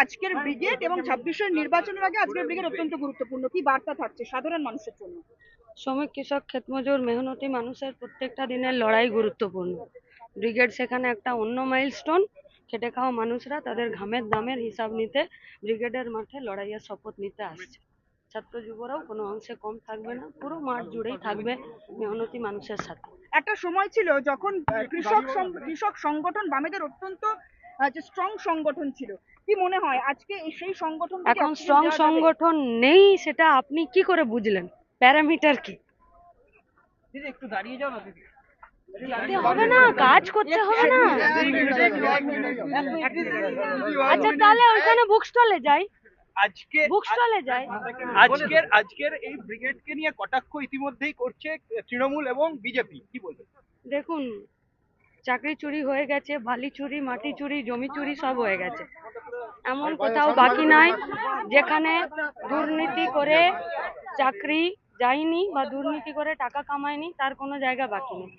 আজকের ব্রিগেড এবং 26-এর নির্বাচনের আগে আজকের ব্রিগেড অত্যন্ত গুরুত্বপূর্ণ, কি বার্তা থাকছে সাধারণ মানুষের জন্য? শ্রমিক, কৃষক, ক্ষেতমজুর, মেহনতি মানুষের প্রত্যেকটা দিনের লড়াই গুরুত্বপূর্ণ। ব্রিগেড সেখানে একটা অন্য মাইলস্টোন। খেটে খাওয়া মানুষরা তাদের ঘামের দামের হিসাব নিতে ব্রিগেডের মাঠে লড়াইয়ের শপথ নিতে আসছে। ছাত্র যুবরাও কোনো অংশে কম থাকবে না, পুরো মাঠ জুড়েই থাকবে মেহনতি মানুষের সাথে। একটা সময় ছিল যখন কৃষক সংগঠন বামেদের অত্যন্ত যে স্ট্রং সংগঠন ছিল, কি মনে হয় আজকে সেই সংগঠন এখন স্ট্রং সংগঠন নেই, সেটা আপনি কি করে বুঝলেন? প্যারামিটার কি? দিদি একটু দাঁড়িয়ে যাও না দিদি। হবে না, কাজ করতে হবে না। আচ্ছা তাহলে ওইখানে বুক স্টলে যাই, বুক স্টলে যাই। আজকের এই ব্রিগেডকে নিয়ে কটাক্ষ ইতিমধ্যেই করছে তৃণমূল এবং বিজেপি, কি বলবেন? দেখুন, চাকরি চুরি হয়ে গেছে, বালি চুরি, মাটি চুরি, জমি চুরি সব হয়ে গেছে। এমন কোথাও বাকি নাই যেখানে দুর্নীতি করে চাকরি যায়নি বা দুর্নীতি করে টাকা কামায়নি, তার কোনো জায়গা বাকি নেই।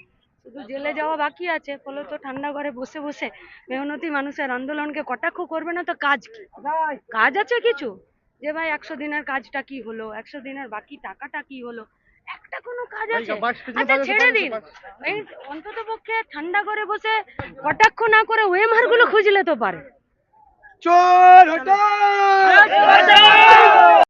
শুধু জেলে যাওয়া বাকি আছে। ফলে তো ঠান্ডা ঘরে বসে বসে মেহনতি মানুষের আন্দোলনকে কটাক্ষ করবে না তো কাজ কি? কাজ আছে কিছু? যে ভাই 100 দিনের কাজটা কি হলো, 100 দিনের বাকি টাকাটা কি হলো, একটা কোনো কাজ আছে? আচ্ছা ছেড়ে দিন, এই অন্তত পক্ষে ঠান্ডা ঘরে বসে কটাক্ষ না করে ওয়েমার গুলো খুঁজলে তো পারে। চল